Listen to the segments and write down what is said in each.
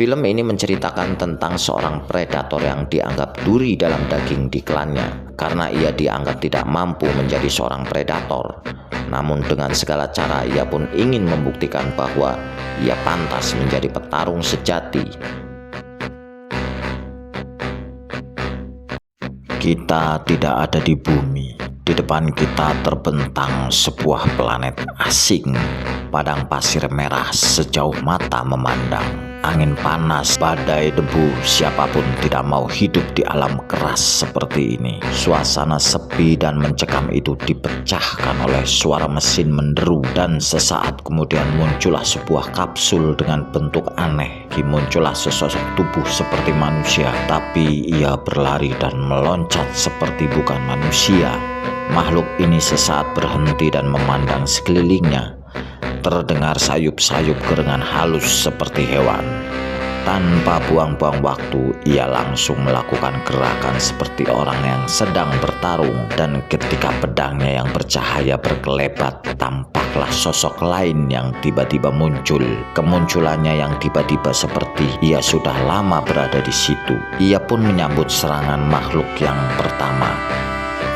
Film ini menceritakan tentang seorang predator yang dianggap duri dalam daging di klannya karena ia dianggap tidak mampu menjadi seorang predator. Namun dengan segala cara ia pun ingin membuktikan bahwa ia pantas menjadi petarung sejati. Kita tidak ada di bumi. Di depan kita terbentang sebuah planet asing. Padang pasir merah sejauh mata memandang. Angin panas, badai, debu, siapapun tidak mau hidup di alam keras seperti ini. Suasana sepi dan mencekam itu dipecahkan oleh suara mesin menderu, dan sesaat kemudian muncullah sebuah kapsul dengan bentuk aneh. Muncullah sesosok tubuh seperti manusia, tapi ia berlari dan meloncat seperti bukan manusia. Makhluk ini sesaat berhenti dan memandang sekelilingnya. Terdengar sayup-sayup gerengan halus seperti hewan. Tanpa buang-buang waktu, ia langsung melakukan gerakan seperti orang yang sedang bertarung. Dan ketika pedangnya yang bercahaya berkelebat, tampaklah sosok lain yang tiba-tiba muncul. Kemunculannya yang tiba-tiba seperti ia sudah lama berada di situ. Ia pun menyambut serangan makhluk yang pertama.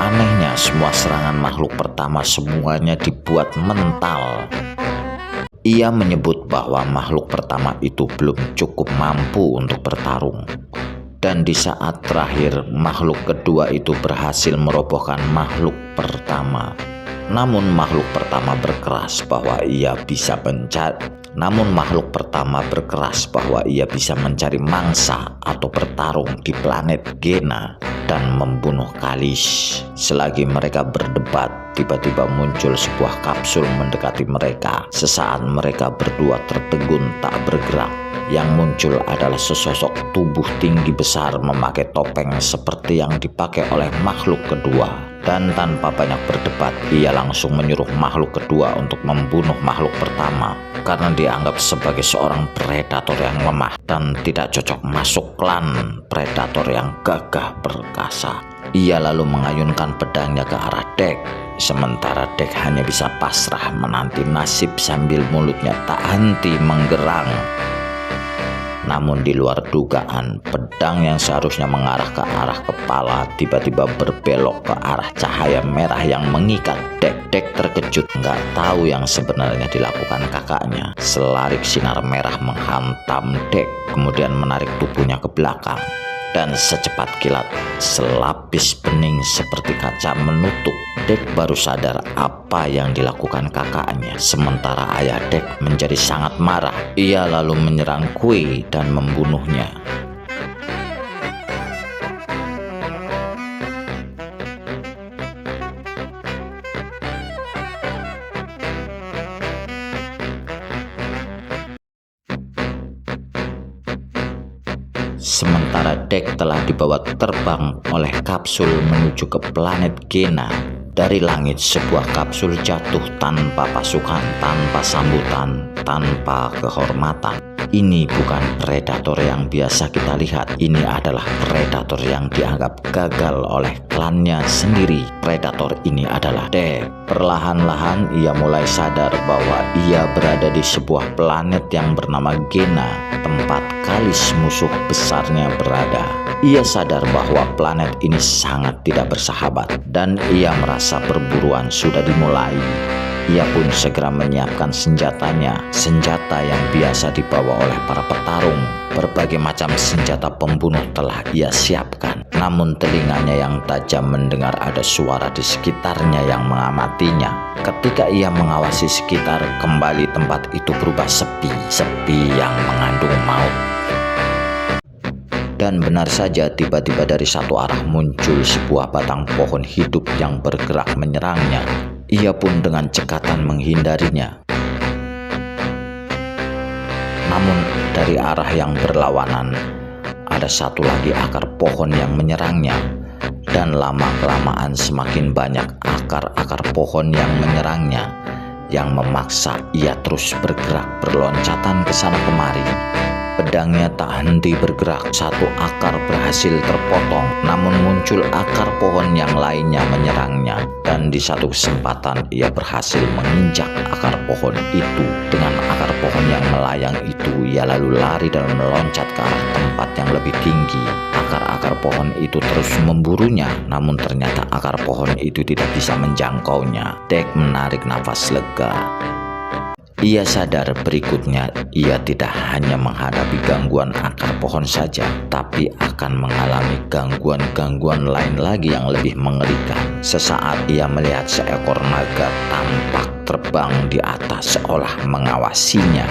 Anehnya, semua serangan makhluk pertama semuanya dibuat mental. Ia menyebut bahwa makhluk pertama itu belum cukup mampu untuk bertarung. Dan di saat terakhir, makhluk kedua itu berhasil merobohkan makhluk pertama. Namun makhluk pertama berkeras bahwa ia bisa mencari mangsa atau bertarung di planet Gena dan membunuh Kalish. Selagi mereka berdebat, tiba-tiba muncul sebuah kapsul mendekati mereka. Sesaat mereka berdua tertegun tak bergerak. Yang muncul adalah sesosok tubuh tinggi besar memakai topeng seperti yang dipakai oleh makhluk kedua. Dan tanpa banyak berdebat, ia langsung menyuruh makhluk kedua untuk membunuh makhluk pertama karena dianggap sebagai seorang predator yang lemah dan tidak cocok masuk klan predator yang gagah perkasa. Ia lalu mengayunkan pedangnya ke arah Dek, sementara Dek hanya bisa pasrah menanti nasib sambil mulutnya tak henti menggerang. Namun di luar dugaan, pedang yang seharusnya mengarah ke arah kepala tiba-tiba berbelok ke arah cahaya merah yang mengikat Dek. Dek terkejut, nggak tahu yang sebenarnya dilakukan kakaknya. Selarik sinar merah menghantam Dek, kemudian menarik tubuhnya ke belakang. Dan secepat kilat, selapis bening seperti kaca menutup. Dek baru sadar apa yang dilakukan kakaknya. Sementara ayah Dek menjadi sangat marah. Ia lalu menyerang Kui dan membunuhnya. Sementara Dek telah dibawa terbang oleh kapsul menuju ke planet Gena. Dari langit sebuah kapsul jatuh tanpa pasukan, tanpa sambutan, tanpa kehormatan. Ini bukan predator yang biasa kita lihat. Ini adalah predator yang dianggap gagal oleh klannya sendiri. Predator ini adalah Dek. Perlahan-lahan ia mulai sadar bahwa ia berada di sebuah planet yang bernama Gena, tempat Kalish musuh besarnya berada. Ia sadar bahwa planet ini sangat tidak bersahabat dan ia merasa perburuan sudah dimulai. Ia pun segera menyiapkan senjatanya, senjata yang biasa dibawa oleh para petarung. Berbagai macam senjata pembunuh telah ia siapkan. Namun telinganya yang tajam mendengar ada suara di sekitarnya yang mengamatinya. Ketika ia mengawasi sekitar, kembali tempat itu berubah sepi, sepi yang mengandung maut. Dan benar saja, tiba-tiba dari satu arah muncul sebuah batang pohon hidup yang bergerak menyerangnya. Ia pun dengan cekatan menghindarinya. Namun dari arah yang berlawanan, ada satu lagi akar pohon yang menyerangnya. Dan lama-kelamaan semakin banyak akar-akar pohon yang menyerangnya, yang memaksa ia terus bergerak berloncatan ke sana kemari. Pedangnya tak henti bergerak. Satu akar berhasil terpotong, namun muncul akar pohon yang lainnya menyerangnya. Dan di satu kesempatan ia berhasil menginjak akar pohon itu. Dengan akar pohon yang melayang itu, ia lalu lari dan meloncat ke arah tempat yang lebih tinggi. Akar-akar pohon itu terus memburunya, namun ternyata akar pohon itu tidak bisa menjangkaunya. Dek menarik nafas lega. Ia sadar berikutnya ia tidak hanya menghadapi gangguan akar pohon saja, tapi akan mengalami gangguan-gangguan lain lagi yang lebih mengerikan. Sesaat ia melihat seekor naga tampak terbang di atas seolah mengawasinya.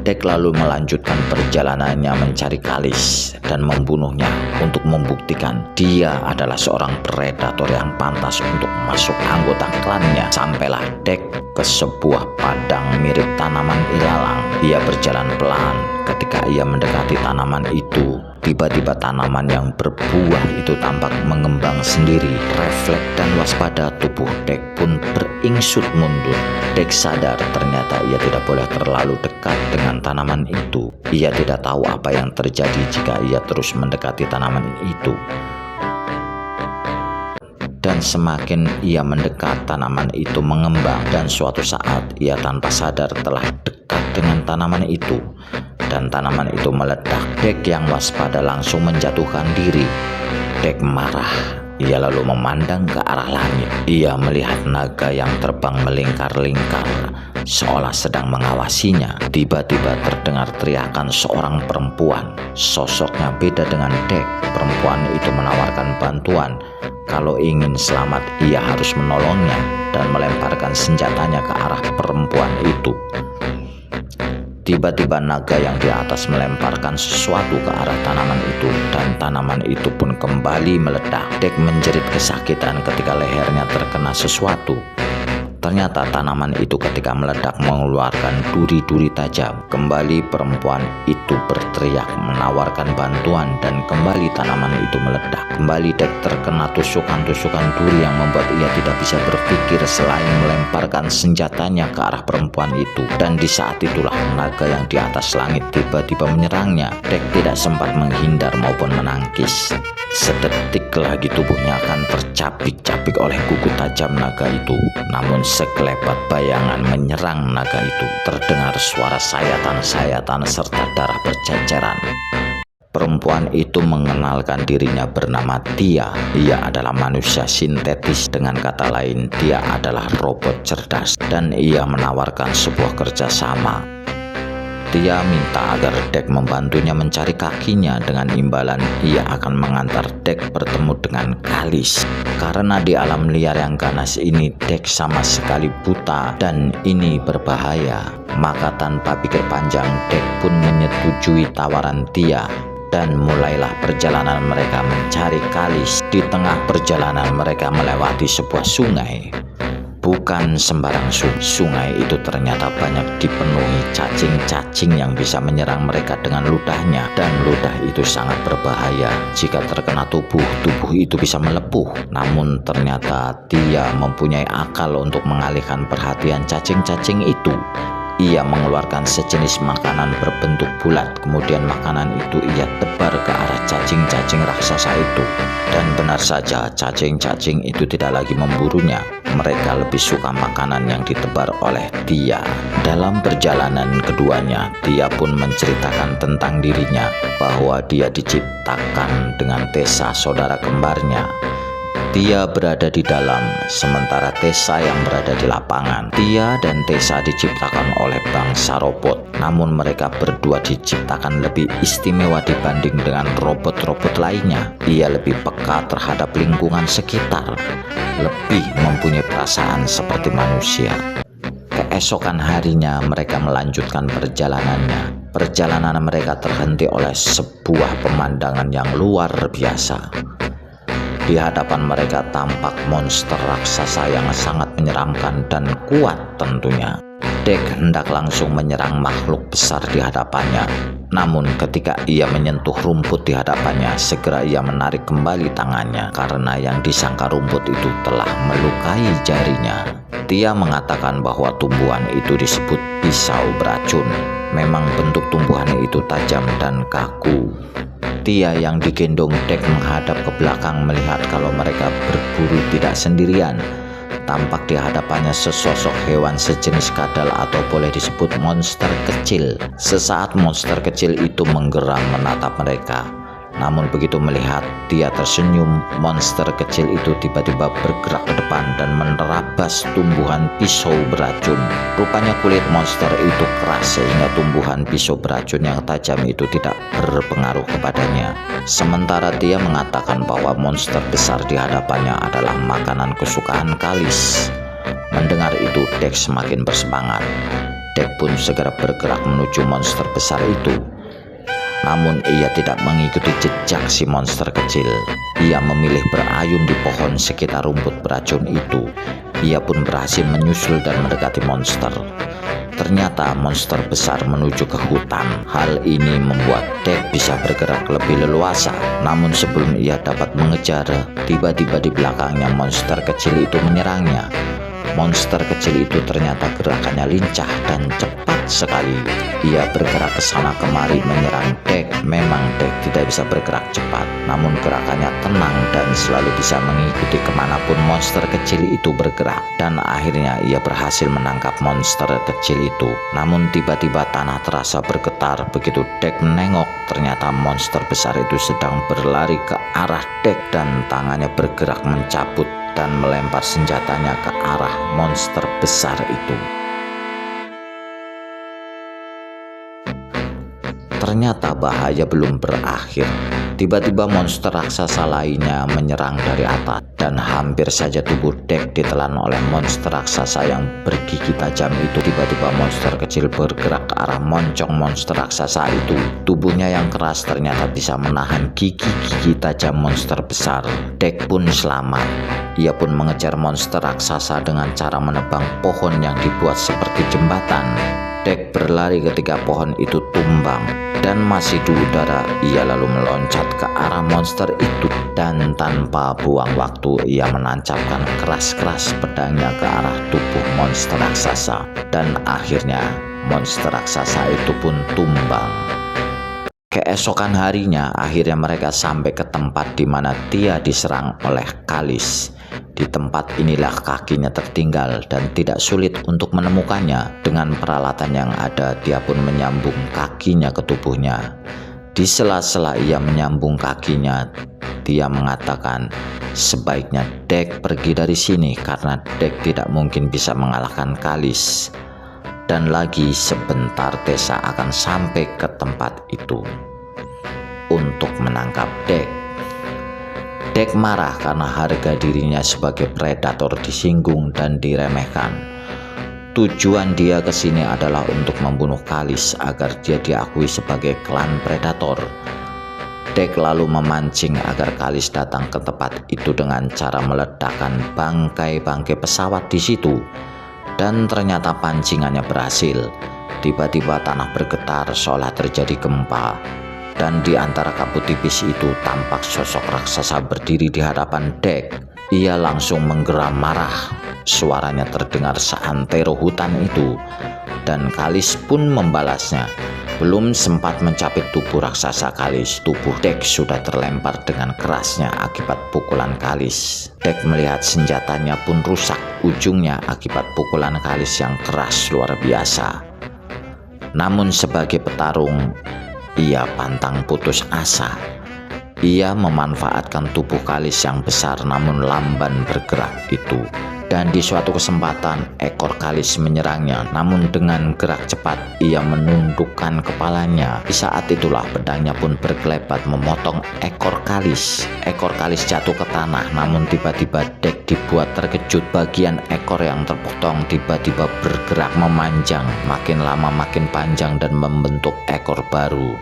Dek lalu melanjutkan perjalanannya mencari Kalis dan membunuhnya untuk membuktikan dia adalah seorang predator yang pantas untuk masuk anggota klannya. Sampailah Dek ke sebuah padang mirip tanaman ilalang. Ia berjalan pelan. Ketika ia mendekati tanaman itu, tiba-tiba tanaman yang berbuah itu tampak mengembang sendiri. Refleks dan waspada tubuh Dek pun beringsut mundur. Dek sadar ternyata ia tidak boleh terlalu dekat dengan tanaman itu. Ia tidak tahu apa yang terjadi jika ia terus mendekati tanaman itu. Dan semakin ia mendekat, tanaman itu mengembang, dan suatu saat ia tanpa sadar telah dekat dengan tanaman itu, dan tanaman itu meledak. Dek yang waspada langsung menjatuhkan diri. Dek marah. Ia lalu memandang ke arah langit. Ia melihat naga yang terbang melingkar-lingkar seolah sedang mengawasinya. Tiba-tiba terdengar teriakan seorang perempuan. Sosoknya beda dengan Dek. Perempuan itu menawarkan bantuan. Kalau ingin selamat, ia harus menolongnya dan melemparkan senjatanya ke arah perempuan itu. Tiba-tiba naga yang di atas melemparkan sesuatu ke arah tanaman itu, dan tanaman itu pun kembali meledak. Dek menjerit kesakitan ketika lehernya terkena sesuatu. Ternyata tanaman itu ketika meledak mengeluarkan duri-duri tajam. Kembali perempuan itu berteriak menawarkan bantuan, dan kembali tanaman itu meledak. Kembali Dek terkena tusukan-tusukan duri yang membuat ia tidak bisa berpikir selain melemparkan senjatanya ke arah perempuan itu. Dan di saat itulah naga yang di atas langit tiba-tiba menyerangnya. Dek tidak sempat menghindar maupun menangkis. Sedetik lagi tubuhnya akan tercapik-capik oleh kuku tajam naga itu. Namun sekelebat bayangan menyerang naga itu. Terdengar suara sayatan-sayatan serta darah berceceran. Perempuan itu mengenalkan dirinya bernama Tia. Ia adalah manusia sintetis, dengan kata lain dia adalah robot cerdas, dan ia menawarkan sebuah kerjasama. Tia minta agar Dek membantunya mencari kakinya. Dengan imbalan ia akan mengantar Dek bertemu dengan Kalis. Karena di alam liar yang ganas ini Dek sama sekali buta dan ini berbahaya, maka tanpa pikir panjang Dek pun menyetujui tawaran Tia. Dan mulailah perjalanan mereka mencari Kalis. Di tengah perjalanan mereka melewati sebuah sungai. Bukan sembarang sungai itu ternyata banyak dipenuhi cacing-cacing yang bisa menyerang mereka dengan ludahnya. Dan ludah itu sangat berbahaya. Jika terkena tubuh itu bisa melepuh. Namun ternyata Tia mempunyai akal untuk mengalihkan perhatian cacing-cacing itu. Ia mengeluarkan sejenis makanan berbentuk bulat. Kemudian makanan itu ia tebar ke arah cacing-cacing raksasa itu. Dan benar saja, cacing-cacing itu tidak lagi memburunya. Mereka lebih suka makanan yang ditebar oleh Tia. Dalam perjalanan keduanya, Tia pun menceritakan tentang dirinya, bahwa dia diciptakan dengan Tessa, saudara kembarnya. Tia berada di dalam, sementara Tessa yang berada di lapangan. Tia dan Tessa diciptakan oleh bangsa robot, namun mereka berdua diciptakan lebih istimewa dibanding dengan robot-robot lainnya. Ia lebih peka terhadap lingkungan sekitar, lebih mempunyai perasaan seperti manusia. Keesokan harinya mereka melanjutkan perjalanannya. Perjalanan mereka terhenti oleh sebuah pemandangan yang luar biasa. Di hadapan mereka tampak monster raksasa yang sangat menyeramkan dan kuat tentunya. Dek hendak langsung menyerang makhluk besar di hadapannya. Namun ketika ia menyentuh rumput di hadapannya, segera ia menarik kembali tangannya karena yang disangka rumput itu telah melukai jarinya. Tia mengatakan bahwa tumbuhan itu disebut pisau beracun. Memang bentuk tumbuhannya itu tajam dan kaku. Tia yang digendong Dek menghadap ke belakang melihat kalau mereka berburu tidak sendirian. Tampak di hadapannya sesosok hewan sejenis kadal atau boleh disebut monster kecil. Sesaat monster kecil itu menggeram menatap mereka. Namun begitu melihat Tia tersenyum, monster kecil itu tiba-tiba bergerak ke depan dan menerabas tumbuhan pisau beracun. Rupanya kulit monster itu keras sehingga tumbuhan pisau beracun yang tajam itu tidak berpengaruh kepadanya. Sementara Tia mengatakan bahwa monster besar di hadapannya adalah makanan kesukaan Kalis. Mendengar itu Dek semakin bersemangat. Dek pun segera bergerak menuju monster besar itu. Namun ia tidak mengikuti jejak si monster kecil. Ia memilih berayun di pohon sekitar rumput beracun itu. Ia pun berhasil menyusul dan mendekati monster. Ternyata monster besar menuju ke hutan. Hal ini membuat Dek bisa bergerak lebih leluasa. Namun sebelum ia dapat mengejar, tiba-tiba di belakangnya monster kecil itu menyerangnya. Monster kecil itu ternyata gerakannya lincah dan cepat sekali. Ia bergerak ke sana kemari menyerang Dek. Memang Dek tidak bisa bergerak cepat, namun gerakannya tenang dan selalu bisa mengikuti kemanapun monster kecil itu bergerak. Dan akhirnya ia berhasil menangkap monster kecil itu. Namun tiba-tiba tanah terasa bergetar. Begitu Dek menengok, ternyata monster besar itu sedang berlari ke arah Dek dan tangannya bergerak mencabut dan melempar senjatanya ke arah monster besar itu. Ternyata bahaya belum berakhir. Tiba-tiba monster raksasa lainnya menyerang dari atas dan hampir saja tubuh Dek ditelan oleh monster raksasa yang bergigi tajam itu. Tiba-tiba monster kecil bergerak ke arah moncong monster raksasa itu. Tubuhnya yang keras ternyata bisa menahan gigi-gigi tajam monster besar. Dek pun selamat. Ia pun mengejar monster raksasa dengan cara menebang pohon yang dibuat seperti jembatan. Dek berlari ketika pohon itu tumbang dan masih di udara ia lalu meloncat ke arah monster itu dan tanpa buang waktu ia menancapkan keras-keras pedangnya ke arah tubuh monster raksasa dan akhirnya monster raksasa itu pun tumbang. Keesokan harinya akhirnya mereka sampai ke tempat di mana Tia diserang oleh Kalis. Di tempat inilah kakinya tertinggal dan tidak sulit untuk menemukannya. Dengan peralatan yang ada, dia pun menyambung kakinya ke tubuhnya. Di sela-sela ia menyambung kakinya, Tia mengatakan sebaiknya Dek pergi dari sini karena Dek tidak mungkin bisa mengalahkan Kalis. Dan lagi sebentar Tessa akan sampai ke tempat itu untuk menangkap Dek. Dek marah karena harga dirinya sebagai predator disinggung dan diremehkan. Tujuan dia ke sini adalah untuk membunuh Kalis agar dia diakui sebagai klan predator. Dek lalu memancing agar Kalis datang ke tempat itu dengan cara meledakkan bangkai-bangkai pesawat di situ. Dan ternyata pancingannya berhasil. Tiba-tiba tanah bergetar seolah terjadi gempa. Dan di antara kabut tipis itu tampak sosok raksasa berdiri di hadapan Dek. Ia langsung menggeram marah. Suaranya terdengar seantero hutan itu. Dan Kalis pun membalasnya. Belum sempat mencapit tubuh raksasa Kalis, tubuh Dek sudah terlempar dengan kerasnya akibat pukulan Kalis. Dek melihat senjatanya pun rusak ujungnya akibat pukulan Kalis yang keras luar biasa. Namun sebagai petarung, ia pantang putus asa. Ia memanfaatkan tubuh Kalis yang besar namun lamban bergerak itu. Dan di suatu kesempatan ekor Kalis menyerangnya. Namun dengan gerak cepat ia menundukkan kepalanya. Di saat itulah pedangnya pun berkelebat memotong ekor Kalis. Ekor Kalis jatuh ke tanah. Namun tiba-tiba Dek dibuat terkejut. Bagian ekor yang terpotong tiba-tiba bergerak memanjang. Makin lama makin panjang dan membentuk ekor baru.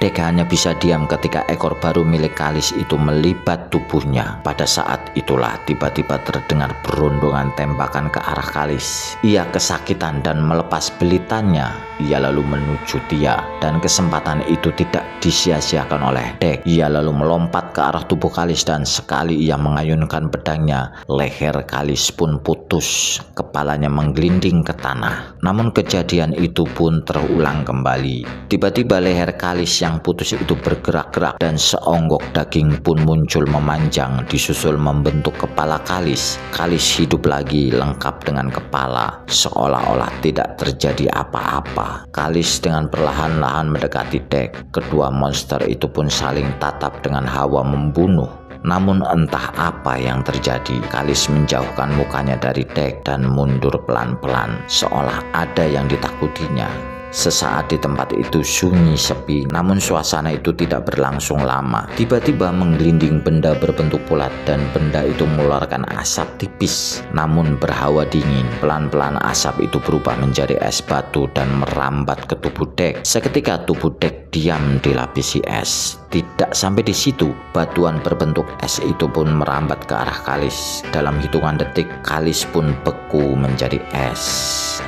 Dek hanya bisa diam ketika ekor baru milik Kalis itu melibat tubuhnya. Pada saat itulah tiba-tiba terdengar berondongan tembakan ke arah Kalis. Ia kesakitan dan melepas belitannya. Ia lalu menuju Tia, dan kesempatan itu tidak disia-siakan oleh Dek. Ia lalu melompat ke arah tubuh Kalis, dan sekali ia mengayunkan pedangnya, leher Kalis pun putus, kepalanya menggelinding ke tanah. Namun kejadian itu pun terulang kembali. Tiba-tiba leher Kalis yang putus itu bergerak-gerak, dan seonggok daging pun muncul memanjang disusul membentuk kepala Kalis. Kalis hidup lagi lengkap dengan kepala, seolah-olah tidak terjadi apa-apa. Kalis dengan perlahan-lahan mendekati Dek. Kedua monster itu pun saling tatap dengan hawa membunuh. Namun entah apa yang terjadi, Kalis menjauhkan mukanya dari Dek dan mundur pelan-pelan, seolah ada yang ditakutinya. Sesaat di tempat itu sunyi sepi, namun suasana itu tidak berlangsung lama. Tiba-tiba menggelinding benda berbentuk bulat, dan benda itu mengeluarkan asap tipis namun berhawa dingin. Pelan-pelan asap itu berubah menjadi es batu dan merambat ke tubuh Dek. Seketika tubuh Dek diam dilapisi es. Tidak sampai di situ, batuan berbentuk es itu pun merambat ke arah Kalis. Dalam hitungan detik, Kalis pun beku menjadi es.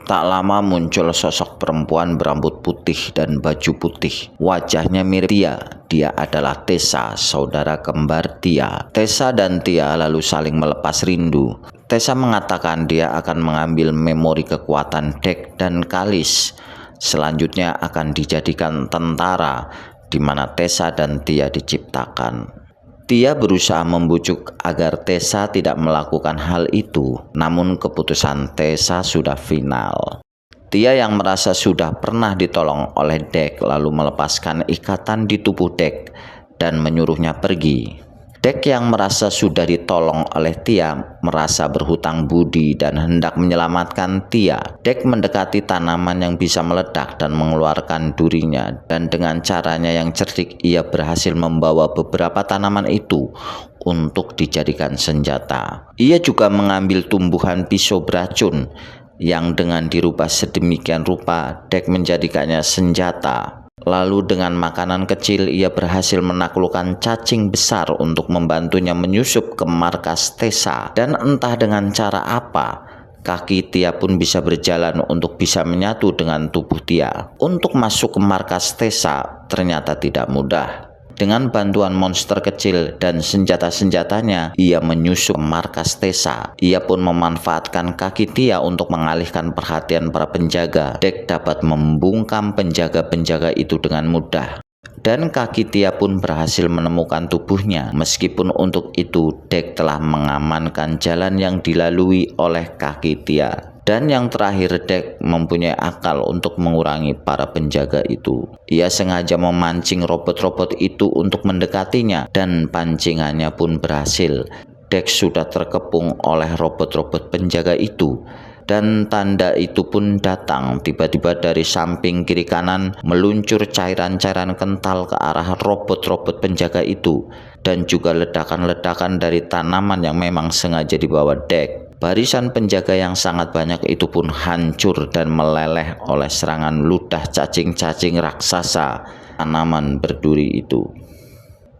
Tak lama muncul sosok perempuan berambut putih dan baju putih. Wajahnya mirip Tia. Dia adalah Tessa, saudara kembar Tia. Tessa dan Tia lalu saling melepas rindu. Tessa mengatakan dia akan mengambil memori kekuatan Dek dan Kalis. Selanjutnya akan dijadikan tentara, di mana Tessa dan Tia diciptakan. Tia berusaha membujuk agar Tessa tidak melakukan hal itu, namun keputusan Tessa sudah final. Tia yang merasa sudah pernah ditolong oleh Dek lalu melepaskan ikatan di tubuh Dek dan menyuruhnya pergi. Dek yang merasa sudah ditolong oleh Tia merasa berhutang budi dan hendak menyelamatkan Tia. Dek mendekati tanaman yang bisa meledak dan mengeluarkan durinya, dan dengan caranya yang cerdik ia berhasil membawa beberapa tanaman itu untuk dijadikan senjata. Ia juga mengambil tumbuhan pisau beracun yang dengan dirubah sedemikian rupa Dek menjadikannya senjata. Lalu dengan makanan kecil ia berhasil menaklukkan cacing besar untuk membantunya menyusup ke markas Tessa. Dan entah dengan cara apa, kaki Tia pun bisa berjalan untuk bisa menyatu dengan tubuh Tia. Untuk masuk ke markas Tessa ternyata tidak mudah. Dengan bantuan monster kecil dan senjata-senjatanya, ia menyusup ke markas Tessa. Ia pun memanfaatkan kaki Tia untuk mengalihkan perhatian para penjaga. Dek dapat membungkam penjaga-penjaga itu dengan mudah. Dan kaki Tia pun berhasil menemukan tubuhnya. Meskipun untuk itu, Dek telah mengamankan jalan yang dilalui oleh kaki Tia. Dan yang terakhir, Dek mempunyai akal untuk mengurangi para penjaga itu. Ia sengaja memancing robot-robot itu untuk mendekatinya, dan pancingannya pun berhasil. Dek sudah terkepung oleh robot-robot penjaga itu. Dan tanda itu pun datang. Tiba-tiba dari samping kiri kanan meluncur cairan-cairan kental ke arah robot-robot penjaga itu. Dan juga ledakan-ledakan dari tanaman yang memang sengaja dibawa Dek. Barisan penjaga yang sangat banyak itu pun hancur dan meleleh oleh serangan ludah cacing-cacing raksasa tanaman berduri itu.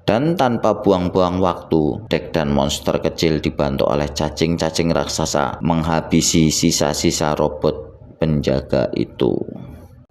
Dan tanpa buang-buang waktu, Dek dan monster kecil dibantu oleh cacing-cacing raksasa menghabisi sisa-sisa robot penjaga itu.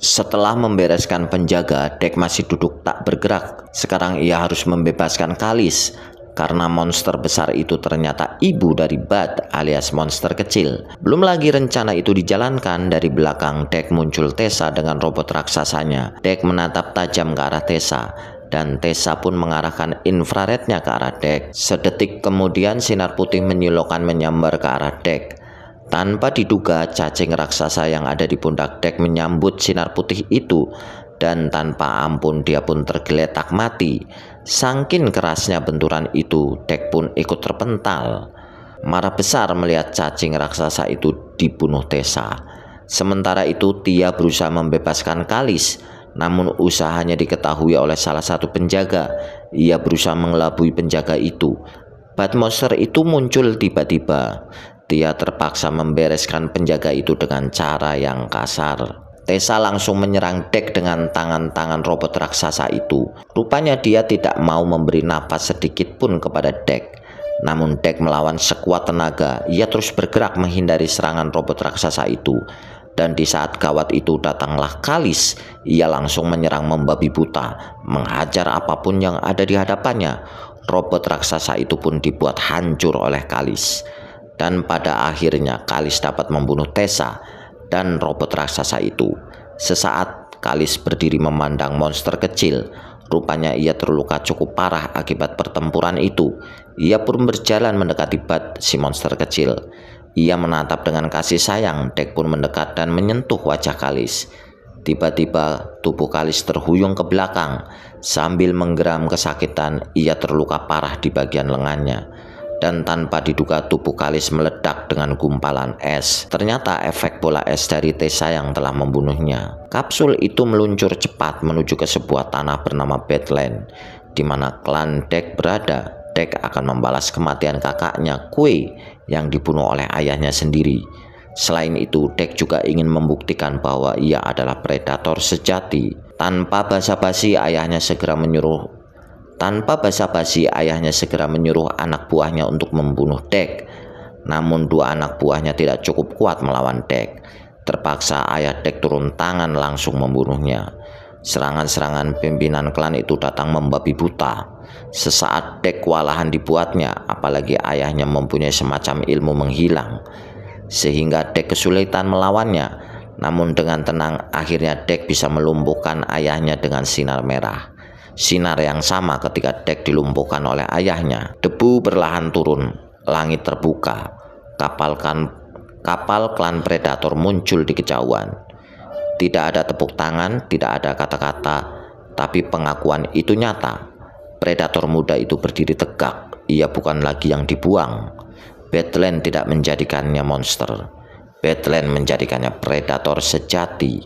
Setelah membereskan penjaga, Dek masih duduk tak bergerak. Sekarang ia harus membebaskan Kalis. Karena monster besar itu ternyata ibu dari Bud alias monster kecil. Belum lagi rencana itu dijalankan, dari belakang Dek muncul Tessa dengan robot raksasanya. Dek menatap tajam ke arah Tessa, dan Tessa pun mengarahkan infrarednya ke arah Dek. Sedetik kemudian sinar putih menyilaukan menyambar ke arah Dek. Tanpa diduga, cacing raksasa yang ada di pundak Dek menyambut sinar putih itu, dan tanpa ampun dia pun tergeletak mati. Saking kerasnya benturan itu, Dek pun ikut terpental. Marah besar melihat cacing raksasa itu dibunuh Tessa. Sementara itu Tia berusaha membebaskan Kalis, namun usahanya diketahui oleh salah satu penjaga. Ia berusaha mengelabui penjaga itu. Bad monster itu muncul tiba-tiba. Tia terpaksa membereskan penjaga itu dengan cara yang kasar. Tessa langsung menyerang Dek dengan tangan-tangan robot raksasa itu. Rupanya dia tidak mau memberi napas sedikit pun kepada Dek. Namun Dek melawan sekuat tenaga. Ia terus bergerak menghindari serangan robot raksasa itu. Dan di saat gawat itu datanglah Kalis. Ia langsung menyerang membabi buta, menghajar apapun yang ada di hadapannya. Robot raksasa itu pun dibuat hancur oleh Kalis. Dan pada akhirnya Kalis dapat membunuh Tessa dan robot raksasa itu. Sesaat Kalis berdiri memandang monster kecil. Rupanya ia terluka cukup parah akibat pertempuran itu. Ia pun berjalan mendekati Bud, si monster kecil. Ia menatap dengan kasih sayang. Dek pun mendekat dan menyentuh wajah Kalis. Tiba-tiba tubuh Kalis terhuyung ke belakang. Sambil menggeram kesakitan, ia terluka parah di bagian lengannya. Dan tanpa diduga tubuh Kalis meledak dengan gumpalan es. Ternyata efek bola es dari Tessa yang telah membunuhnya. Kapsul itu meluncur cepat menuju ke sebuah tanah bernama Badland, di mana klan Dek berada. Dek akan membalas kematian kakaknya Kue yang dibunuh oleh ayahnya sendiri. Selain itu, Dek juga ingin membuktikan bahwa ia adalah predator sejati. Tanpa basa-basi ayahnya segera menyuruh anak buahnya untuk membunuh Dek. Namun dua anak buahnya tidak cukup kuat melawan Dek. Terpaksa ayah Dek turun tangan langsung membunuhnya. Serangan-serangan pimpinan klan itu datang membabi buta. Sesaat Dek kewalahan dibuatnya, apalagi ayahnya mempunyai semacam ilmu menghilang, sehingga Dek kesulitan melawannya. Namun dengan tenang akhirnya Dek bisa melumpuhkan ayahnya dengan sinar merah. Sinar yang sama ketika Dek dilumpuhkan oleh ayahnya. Debu perlahan turun, langit terbuka. Kapal klan predator muncul di kejauhan. Tidak ada tepuk tangan, tidak ada kata-kata, tapi pengakuan itu nyata. Predator muda itu berdiri tegak. Ia bukan lagi yang dibuang. Badland tidak menjadikannya monster. Badland menjadikannya predator sejati.